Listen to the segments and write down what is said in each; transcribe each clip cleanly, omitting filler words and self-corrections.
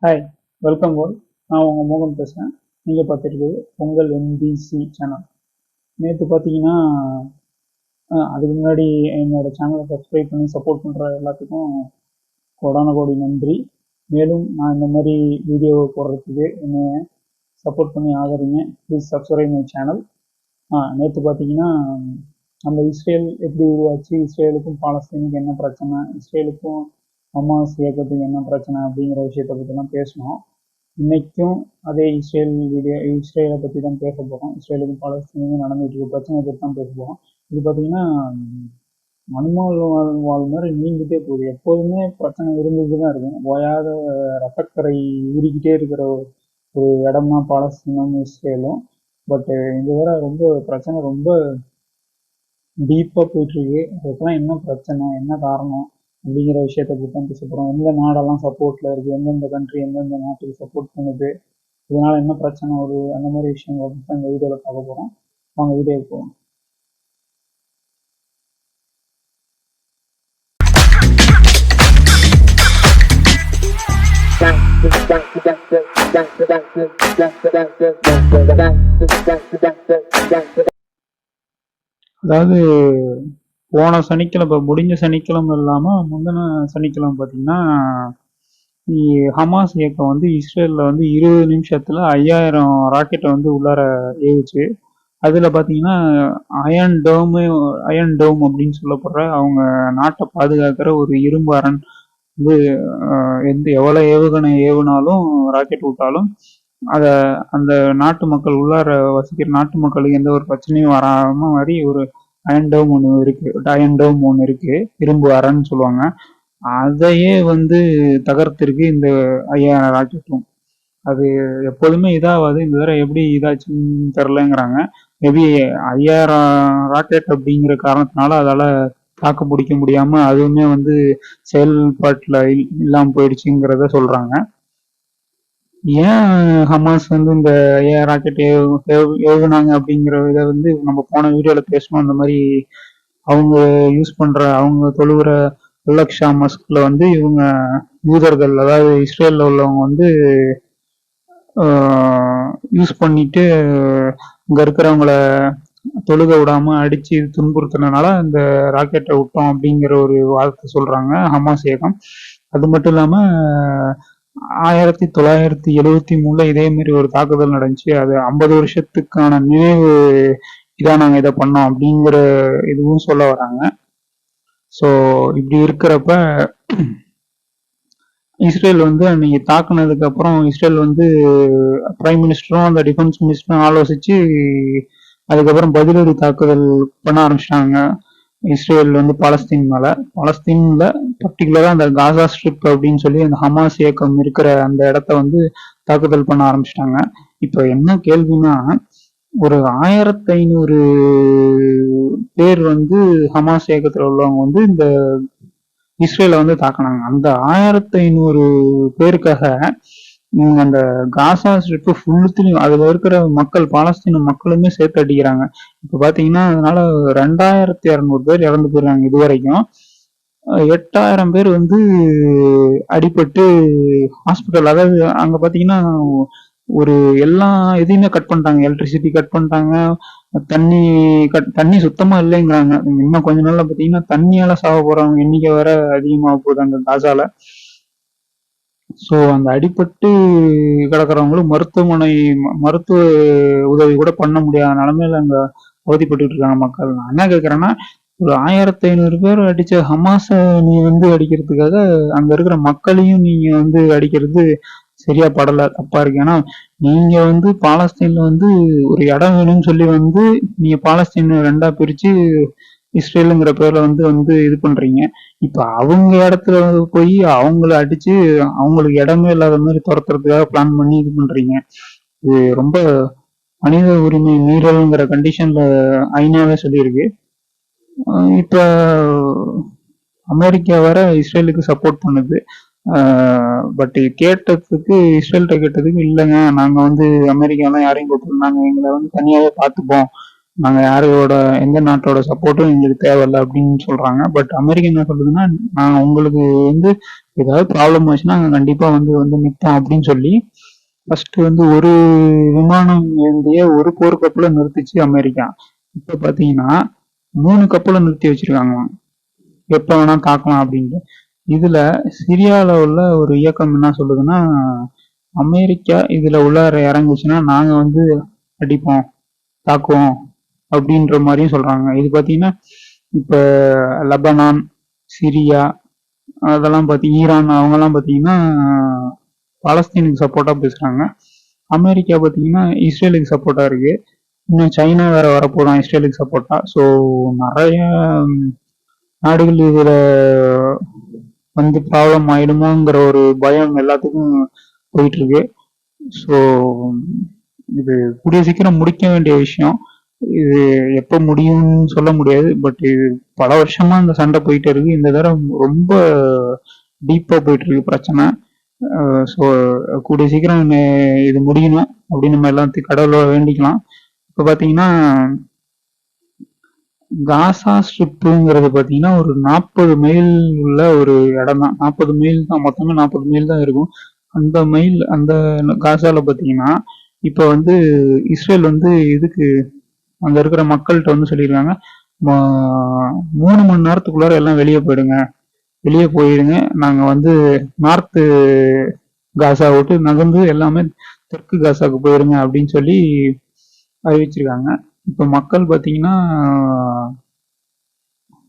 Hi, welcome all. நான் உங்கள் மோகன் பேசுகிறேன். நீங்கள் பார்த்துருக்குது உங்கள் NBC சேனல். நேற்று பார்த்தீங்கன்னா அதுக்கு முன்னாடி என்னோட சேனலை சப்ஸ்கிரைப் பண்ணி சப்போர்ட் பண்ணுற எல்லாத்துக்கும் கோடான கோடி நன்றி. மேலும் நான் இந்த மாதிரி வீடியோ போடுறதுக்கு என்னை சப்போர்ட் பண்ணி ஆதரிங்க. Please subscribe my channel. நேற்று பார்த்தீங்கன்னா நம்ம இஸ்ரேல் எப்படி உருவாச்சு, இஸ்ரேலுக்கும் பாலஸ்தீனுக்கும் என்ன பிரச்சனை, இஸ்ரேலுக்கும் ஹமாஸ் இயக்கத்துக்கு என்ன பிரச்சனை அப்படிங்கிற விஷயத்தை பற்றிலாம் பேசணும். இன்னைக்கும் அதே இஸ்ரேலை பற்றி தான் பேச போகிறோம். இஸ்ரேலுக்கும் பாலஸ்தீனுக்கும் நடந்துட்டு இருக்க பிரச்சனையை பற்றி தான் பேச போகிறோம். இது பார்த்தீங்கன்னா மண்மால் வாழ் மாதிரி நீங்கிட்டே போகுது. எப்போதுமே பிரச்சனை இருந்துட்டு தான் இருக்கும். ஓயாத ரத்தக்கரை ஊறிக்கிட்டே இருக்கிற ஒரு இடம்னா பாலஸ்தீனும் இஸ்ரேலும். பட் இது வேற ரொம்ப பிரச்சனை ரொம்ப டீப்பாக போயிட்டுருக்கு. அதுக்கெல்லாம் என்ன பிரச்சனை, என்ன காரணம் அப்படிங்கிற விஷயத்தை பற்றி தான் பேச போகிறோம். எந்த நாடெல்லாம் சப்போர்ட்டில் இருக்குது, எந்தெந்த கண்ட்ரி எந்தெந்த நாட்டுக்கு சப்போர்ட் பண்ணுது, இதனால் என்ன பிரச்சனை வருது, அந்த மாதிரி விஷயங்களை பற்றி தான் இந்த வீடியோவில் பார்க்க போகிறோம். வாங்க வீடியோவுக்கு போவோம். அதாவது போன சனிக்கிழமை, முடிஞ்ச சனிக்கிழமை இல்லாமல் முந்தின சனிக்கிழமை பார்த்தீங்கன்னா ஹமாஸ் இயக்கம் வந்து இஸ்ரேலில் வந்து 20 நிமிஷத்தில் 5000 ராக்கெட்டை வந்து உள்ளார ஏவுச்சு. அதில் பார்த்தீங்கன்னா அயன் டோம் அப்படின்னு சொல்லப்படுற அவங்க நாட்டை பாதுகாக்கிற ஒரு இரும்பு அரண் வந்து எவ்வளோ ஏவுகணை ஏவுனாலும் ராக்கெட் விட்டாலும் அதை அந்த நாட்டு மக்கள் உள்ளார வசிக்கிற நாட்டு மக்களுக்கு எந்த ஒரு பிரச்சனையும் வராம மாதிரி ஒரு அயன் டோம் ஒன்று இருக்கு, இரும்பு அரண் சொல்லுவாங்க. அதையே வந்து தகர்த்திருக்கு இந்த 5000 ராக்கெட்டும். அது எப்போதுமே இதாகாது, இந்த தடவை எப்படி இதாச்சுன்னு தெரிலங்கிறாங்க. மேபி 5000 ராக்கெட் அப்படிங்கிற காரணத்தினால அதால தாக்கு பிடிக்க முடியாம அதுவுமே வந்து செயல்பாட்டில் இல்லாம போயிடுச்சுங்கிறத சொல்றாங்க. ஏன் ஹமாஸ் வந்து இந்த ராக்கெட் ஏவுனாங்க அப்படிங்கிற இதை வந்து நம்ம போன வீடியோல பேசணும். அந்த மாதிரி அவங்க யூஸ் பண்ற, அவங்க தொழுகிற அலக்ஷா மஸ்க்ல வந்து இவங்க யூதர்கள், அதாவது இஸ்ரேல்ல உள்ளவங்க வந்து யூஸ் பண்ணிட்டு இங்க இருக்கிறவங்கள தொழுக விடாம அடிச்சு துன்புறுத்தினால இந்த ராக்கெட்டை விட்டோம் அப்படிங்கிற ஒரு வார்த்தை சொல்றாங்க ஹமாஸ் இயக்கம். அது மட்டும் இல்லாம 1973 இதே மாதிரி ஒரு தாக்குதல் நடந்துச்சு. அது 50 வருஷத்துக்கான நினைவு இதான் நாங்க இதை பண்ணோம் அப்படிங்கிற இதுவும் சொல்ல வராங்க. ஸோ இப்படி இருக்கிறப்ப இஸ்ரேல் வந்து அன்னைக்கு தாக்குனதுக்கு அப்புறம் இஸ்ரேல் வந்து பிரைம் மினிஸ்டரும் அந்த டிஃபென்ஸ் மினிஸ்டரும் ஆலோசிச்சு அதுக்கப்புறம் பதிலடி தாக்குதல் பண்ண ஆரம்பிச்சிட்டாங்க இஸ்ரேல் வந்து பாலஸ்தீன்ல பர்டிகுலரா அந்த காசா ஸ்ட்ரிப் அப்படின்னு சொல்லி அந்த ஹமாஸ் இயக்கம் இருக்கிற அந்த இடத்த வந்து தாக்குதல் பண்ண ஆரம்பிச்சிட்டாங்க. இப்ப என்ன கேள்வினா, ஒரு 1500 பேர் வந்து ஹமாஸ் இயக்கத்துல உள்ளவங்க வந்து இந்த இஸ்ரேல வந்து தாக்குனாங்க. அந்த 1500 பேருக்காக அந்த காசா ஸ்ட்ரிப் ஃபுல்லுத்தையும் அதுல இருக்கிற மக்கள், பாலஸ்தீன மக்களுமே சேர்த்து அடிக்கிறாங்க. இப்ப பாத்தீங்கன்னா அதனால 2200 பேர் இறந்து போயிடுறாங்க. இது வரைக்கும் 8000 பேர் வந்து அடிபட்டு ஹாஸ்பிட்டல், அதாவது அங்க பாத்தீங்கன்னா ஒரு எல்லா இதையுமே கட் பண்ணிட்டாங்க. எலக்ட்ரிசிட்டி கட் பண்ணிட்டாங்க, தண்ணி சுத்தமா இல்லைங்கிறாங்க. இன்னும் கொஞ்ச நாள்ல பாத்தீங்கன்னா தண்ணியால சாக போறவங்க எண்ணிக்கை வேற அதிகமாக போகுது அந்த காசால. ஸோ அந்த அடிபட்டு கிடக்கிறவங்களும் மருத்துவ உதவி கூட பண்ண முடியாத நிலைமையில அங்க அவதிப்பட்டு இருக்காங்க மக்கள். நான் என்ன கேட்கறேன்னா, ஒரு 1500 பேர் அடிச்ச ஹமாஸ நீ வந்து அடிக்கிறதுக்காக அங்க இருக்கிற மக்களையும் நீங்க வந்து அடிக்கிறது சரியா படல, தப்பா இருக்கு. ஏன்னா நீங்க வந்து பாலஸ்தீன்ல வந்து ஒரு இடம் வேணும்னு சொல்லி வந்து நீங்க பாலஸ்தீன் 2ஆ பிரிச்சு இஸ்ரேலுங்கிற பேர்ல வந்து இது பண்றீங்க. இப்ப அவங்க இடத்துல போய் அவங்கள அடிச்சு அவங்களுக்கு இடமே இல்லாத மாதிரி துரத்துறதுக்காக பிளான் பண்ணி இது பண்றீங்க. இது ரொம்ப மனித உரிமை மீறல்ங்கிற கண்டிஷன்ல ஐநாவே சொல்லியிருக்கு. இப்ப அமெரிக்கா வேற இஸ்ரேலுக்கு சப்போர்ட் பண்ணுது. பட் இஸ்ரேல்கிட்ட கேட்டதுக்கு இல்லைங்க, நாங்க வந்து அமெரிக்காலாம் யாரையும் கூப்பிட்டு நாங்க எங்களை வந்து தனியாவே பார்த்துப்போம், நாங்க யாரோட எந்த நாட்டோட சப்போர்ட்டும் எங்களுக்கு தேவையில்லை அப்படின்னு சொல்றாங்க. பட் அமெரிக்கா என்ன சொல்லுதுன்னா, நாங்க உங்களுக்கு வந்து ஏதாவது ப்ராப்ளம் ஆச்சுன்னா நாங்க கண்டிப்பா வந்து நிற்போம் அப்படின்னு சொல்லி ஃபர்ஸ்ட் வந்து ஒரு விமானம் ஏந்திய ஒரு போர்க்கப்பலை நிறுத்திச்சு அமெரிக்கா. இப்ப பாத்தீங்கன்னா 3 கப்பலை நிறுத்தி வச்சிருக்காங்களாம், எப்ப வேணா தாக்கலாம் அப்படின்ட்டு. இதுல சிரியால உள்ள ஒரு இயக்கம் என்ன சொல்லுதுன்னா, அமெரிக்கா இதுல உள்ளார இறங்குச்சுன்னா நாங்க வந்து அடிப்போம், தாக்குவோம் அப்படின்ற மாதிரியும் சொல்றாங்க. இது பாத்தீங்கன்னா இப்ப லெபனான், சிரியா, அதெல்லாம் ஈரான் அவங்கெல்லாம் பாத்தீங்கன்னா பாலஸ்தீனுக்கு சப்போர்ட்டா பேசுறாங்க. அமெரிக்கா பாத்தீங்கன்னா இஸ்ரேலுக்கு சப்போர்ட்டா இருக்கு. இன்னும் சைனா வேற வரப்போதான் இஸ்ரேலுக்கு சப்போர்ட்டா. ஸோ நிறைய நாடுகள் இதுல வந்து ப்ராப்ளம் ஆயிடுமோங்கிற ஒரு பயம் எல்லாத்துக்கும் போயிட்டு இருக்கு. ஸோ இது கூடிய சீக்கிரம் முடிக்க வேண்டிய விஷயம். இது எப்ப முடியும்னு சொல்ல முடியாது. பட் இது பல வருஷமா இந்த சண்டை போயிட்டு இருக்கு. இந்த தடவை ரொம்ப டீப்பா போயிட்டு இருக்கு பிரச்சனை. ஸோ கூடிய சீக்கிரம் இது முடியணும் அப்படின்னு நம்ம எல்லாத்தையும் கடவுளோட வேண்டிக்கலாம். இப்ப பாத்தீங்கன்னா காசா ஸ்ட்ரிப்புங்கிறது பாத்தீங்கன்னா ஒரு 40 மைல் உள்ள ஒரு இடம் தான். 40 மைல் தான், மொத்தமே 40 மைல் தான் இருக்கும். அந்த மைல் அந்த காசால பாத்தீங்கன்னா இப்ப வந்து இஸ்ரேல் வந்து இதுக்கு அங்க இருக்கிற மக்கள்கிட்ட வந்து சொல்லியிருக்காங்க, 3 மணி நேரத்துக்குள்ளார எல்லாம் வெளியே போயிடுங்க, வெளியே போயிடுங்க, நாங்க வந்து நார்த்து காசா விட்டு நகர்ந்து எல்லாமே தெற்கு காசாவுக்கு போயிருங்க அப்படின்னு சொல்லி அறிவிச்சிருக்காங்க. இப்ப மக்கள் பாத்தீங்கன்னா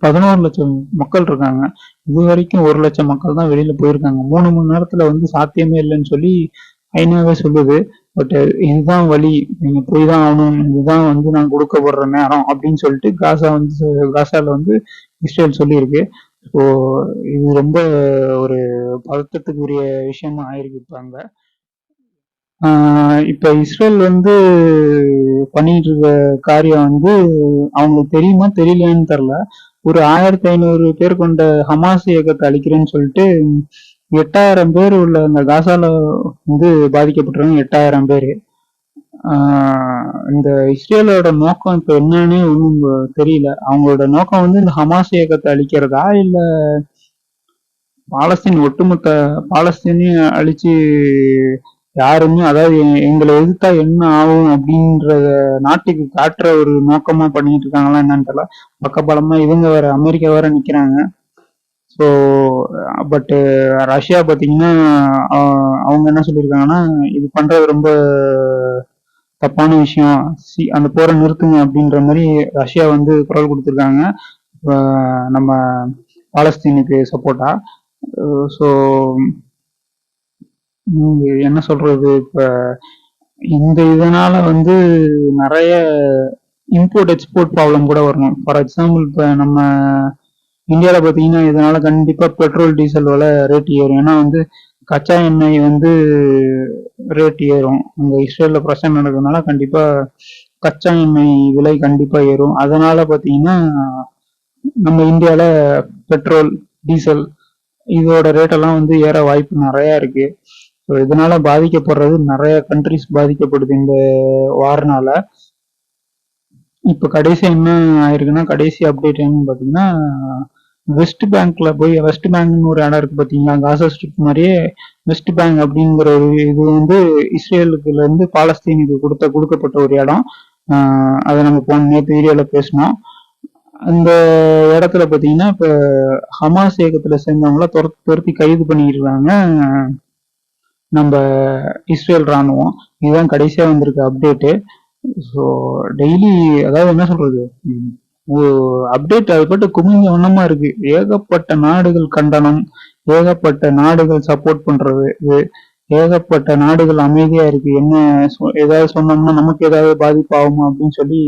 11 லட்சம் மக்கள் இருக்காங்க. இது வரைக்கும் 1 லட்சம் மக்கள் தான் வெளியில போயிருக்காங்க. 3 மணி நேரத்துல வந்து சாத்தியமே இல்லைன்னு சொல்லி ஐநாவே சொல்லுது. பட் இதுதான் வழி, நீங்க போய் தான் ஆகணும், இதுதான் வந்து நான் கொடுக்கப்படுற நேரம் அப்படின்னு சொல்லிட்டு காசால வந்து இஸ்ரேல் சொல்லியிருக்கு. ஸோ இது ரொம்ப ஒரு பதட்டத்துக்குரிய விஷயமா ஆயிருக்கு இப்ப அங்க. இப்ப இஸ்ரேல் வந்து பண்ணிட்டு இருக்க காரியம் வந்து அவங்களுக்கு தெரியுமா தெரியலையான்னு தெரியல. ஒரு 1500 பேர் கொண்ட ஹமாஸ் இயக்கத்தை அழிக்கிறேன்னு சொல்லிட்டு 8000 பேர் உள்ள அந்த காசால வந்து பாதிக்கப்பட்டிருக்காங்க. 8000 பேர். இந்த இஸ்ரேலோட நோக்கம் இப்ப என்னன்னு ஒன்றும் தெரியல. அவங்களோட நோக்கம் வந்து இந்த ஹமாஸ் இயக்கத்தை அழிக்கிறதா, இல்ல பாலஸ்தீன் ஒட்டுமொத்த பாலஸ்தீனையும் அழிச்சு யாருமே, அதாவது எங்களை எதிர்த்தா என்ன ஆகும் அப்படின்றத நாட்டுக்கு காட்டுற ஒரு நோக்கமா பண்ணிட்டு இருக்காங்களா என்னன்னு தெரியல. பக்கபலமா இவங்க வேற அமெரிக்கா வேற நிக்கிறாங்க. ஸோ பட் ரஷ்யா பாத்தீங்கன்னா அவங்க என்ன சொல்லியிருக்காங்கன்னா, இது பண்றது ரொம்ப தப்பான விஷயம், அந்த போரை நிறுத்துங்க அப்படின்ற மாதிரி ரஷ்யா வந்து குரல் கொடுத்துருக்காங்க நம்ம பாலஸ்தீனுக்கு சப்போர்ட்டா. ஸோ என்ன சொல்றது, இப்ப இந்த இதனால வந்து நிறைய இம்போர்ட் எக்ஸ்போர்ட் ப்ராப்ளம் கூட வரணும். ஃபார் எக்ஸாம்பிள் இப்ப நம்ம இந்தியாவில பாத்தீங்கன்னா இதனால கண்டிப்பா பெட்ரோல் டீசல் விலை ரேட் ஏறும். ஏன்னா வந்து கச்சா எண்ணெய் வந்து ரேட் ஏறும். அங்க இஸ்ரேல்ல பிரச்சனை நடக்கிறதுனால கண்டிப்பா கச்சா எண்ணெய் விலை கண்டிப்பா ஏறும். அதனால பாத்தீங்கன்னா நம்ம இந்தியால பெட்ரோல், டீசல் இதோட ரேட் எல்லாம் வந்து ஏற வாய்ப்பு நிறைய இருக்கு. இதனால பாதிக்கப்படுறது நிறைய கண்ட்ரிஸ் பாதிக்கப்படுது இந்த வார்னால. இப்ப கடைசி என்ன ஆயிருக்குன்னா, கடைசி அப்டேட் என்னன்னு பாத்தீங்கன்னா, வெஸ்ட் பேங்க்ல போய், வெஸ்ட் பேங்க்னு ஒரு இடம் இருக்கு பாத்தீங்களா, காசா ஸ்ட்ரிப் மாதிரியே வெஸ்ட் பேங்க் அப்படிங்கிற ஒரு இது வந்து இஸ்ரேலுக்குல இருந்து பாலஸ்தீனுக்கு கொடுக்கப்பட்ட ஒரு இடம். அதை நம்ம நேற்று வீடியோல பேசினோம். அந்த இடத்துல பாத்தீங்கன்னா இப்ப ஹமாஸ் இயக்கத்துல சேர்ந்தவங்கள துரத்தி கைது பண்ணிருக்காங்க நம்ம இஸ்ரேல் ராணுவம். இதுதான் கடைசியா வந்திருக்க அப்டேட்டு. ஸோ டெய்லி, அதாவது என்ன சொல்றது, அப்டேட் அது பட்டு குமிஞ்ச வண்ணமா இருக்கு. ஏகப்பட்ட நாடுகள் கண்டனம், ஏகப்பட்ட நாடுகள் சப்போர்ட் பண்றது, ஏகப்பட்ட நாடுகள் அமைதியா இருக்கு. என்ன ஏதாவது சொன்னோம்னா நமக்கு ஏதாவது பாதிப்பு ஆகுமா அப்படின்னு சொல்லி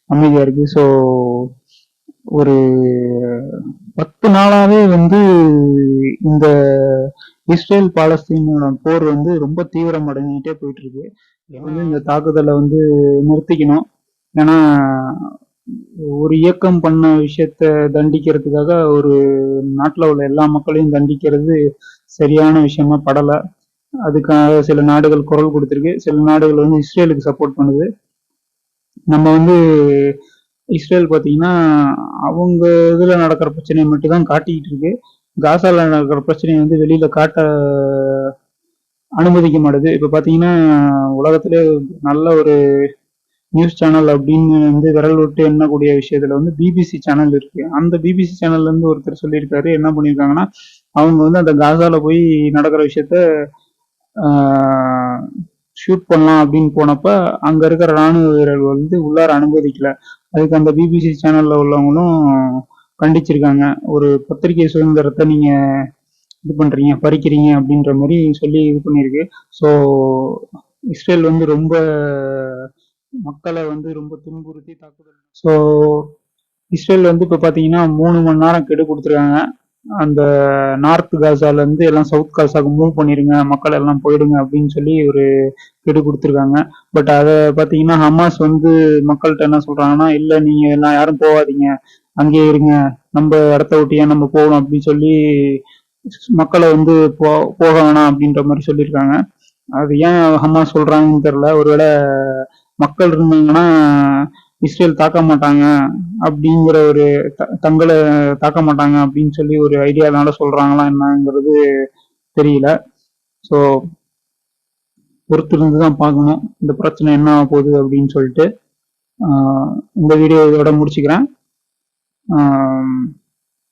அமைதியா இருக்கு. ஸோ ஒரு 10 நாளாவே வந்து இந்த இஸ்ரேல் பாலஸ்தீனோட போர் வந்து ரொம்ப தீவிரம் அடைஞ்சிட்டே போயிட்டு இருக்கு. வந்து இந்த தாக்குதலை வந்து நிறுத்திக்கணும். ஏன்னா ஒரு இயக்கம் பண்ண விஷயத்த தண்டிக்கிறதுக்காக ஒரு நாட்டுல உள்ள எல்லா மக்களையும் தண்டிக்கிறது சரியான விஷயமா படல. அதுக்காக சில நாடுகள் குரல் கொடுத்திருக்கு, சில நாடுகள் வந்து இஸ்ரேலுக்கு சப்போர்ட் பண்ணுது. நம்ம வந்து இஸ்ரேல் பார்த்தீங்கன்னா அவங்க இதில் நடக்கிற பிரச்சனையை மட்டும் தான் காட்டிக்கிட்டு இருக்கு. காசால நடக்கிற பிரச்சனையை வந்து வெளியில காட்ட அனுமதிக்க மாட்டுது. இப்போ பார்த்தீங்கன்னா உலகத்திலே நல்ல ஒரு நியூஸ் சேனல் அப்படின்னு வந்து விரல் விட்டு எண்ணக்கூடிய விஷயத்துல வந்து பிபிசி சேனல் இருக்கு. அந்த பிபிசி சேனல்ல இருந்து ஒருத்தர் சொல்லியிருக்காரு. என்ன பண்ணியிருக்காங்கன்னா அவங்க வந்து அந்த காசால போய் நடக்கிற விஷயத்த ஷூட் பண்ணலாம் அப்படின்னு போனப்ப அங்க இருக்கிற ராணுவ வீரர்கள் வந்து உள்ளார அனுமதிக்கல. அதுக்கு அந்த பிபிசி சேனல்ல உள்ளவங்களும் கண்டிச்சிருக்காங்க. ஒரு பத்திரிகை சுதந்திரத்தை நீங்க இது பண்றீங்க, பறிக்கிறீங்க அப்படின்ற மாதிரி சொல்லி இது பண்ணியிருக்கு. ஸோ இஸ்ரேல் வந்து ரொம்ப மக்களை வந்து ரொம்ப துன்புறுத்தி தாக்குதல். ஸோ இஸ்ரேல் வந்து இப்போ பார்த்தீங்கன்னா 3 மணி நேரம் கெடு கொடுத்துருக்காங்க. அந்த நார்த் காசால இருந்து எல்லாம் சவுத் காசாக்கு மூவ் பண்ணிருங்க, மக்கள் எல்லாம் போயிடுங்க அப்படின்னு சொல்லி ஒரு கெடு கொடுத்துருக்காங்க. பட் அதை பார்த்தீங்கன்னா ஹமாஸ் வந்து மக்கள்கிட்ட என்ன சொல்றாங்கன்னா, இல்லை நீங்க எல்லாம் யாரும் போகாதீங்க, அங்கேயே இருங்க, நம்ம இடத்த விட்டு ஏன் நம்ம போகணும் அப்படின்னு சொல்லி மக்களை வந்து போக வேணாம் அப்படின்ற மாதிரி சொல்லியிருக்காங்க. அது ஏன் ஹமாஸ் சொல்றாங்கன்னு தெரியல. ஒருவேளை மக்கள் இருந்தாங்கன்னா இஸ்ரேல் தாக்க மாட்டாங்க அப்படிங்கிற ஒரு தங்களை தாக்க மாட்டாங்க அப்படின்னு சொல்லி ஒரு ஐடியானால சொல்றாங்களா என்னங்கிறது தெரியல. ஸோ பொறுத்திருந்து தான் பார்க்கணும் இந்த பிரச்சனை என்ன ஆக போகுது அப்படின்னு சொல்லிட்டு. இந்த வீடியோ இதோட முடிச்சுக்கிறேன்.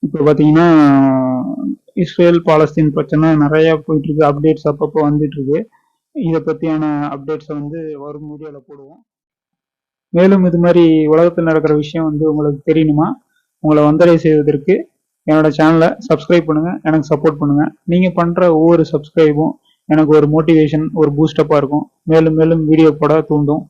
இப்போ பார்த்தீங்கன்னா இஸ்ரேல் பாலஸ்தீன் பிரச்சனை நிறைய போயிட்டு இருக்கு. அப்டேட்ஸ் அப்பப்போ வந்துட்டு இருக்கு. இதை பற்றியான அப்டேட்ஸை வந்து வரும் வீடியோவில் போடுவோம். மேலும் இது மாதிரி உலகத்தில் நடக்கிற விஷயம் வந்து உங்களுக்கு தெரியணுமா, உங்களை வந்தடை செய்வதற்கு என்னோட சேனலை சப்ஸ்கிரைப் பண்ணுங்க, எனக்கு சப்போர்ட் பண்ணுங்க. நீங்க பண்ற ஒவ்வொரு சப்ஸ்கிரைபும் எனக்கு ஒரு மோட்டிவேஷன், ஒரு பூஸ்டப்பா இருக்கும். மேலும் மேலும் வீடியோ போட தூண்டும்.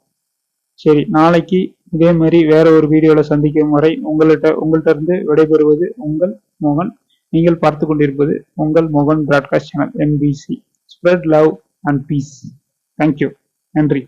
சரி, நாளைக்கு இதே மாதிரி வேற ஒரு வீடியோல சந்திக்கும் வரை உங்கள்கிட்ட இருந்து விடைபெறுவது உங்கள் மோகன். நீங்கள் பார்த்து கொண்டிருப்பது உங்கள் மோகன் broadcast channel MBC. Spread love and peace. Thank you. நன்றி.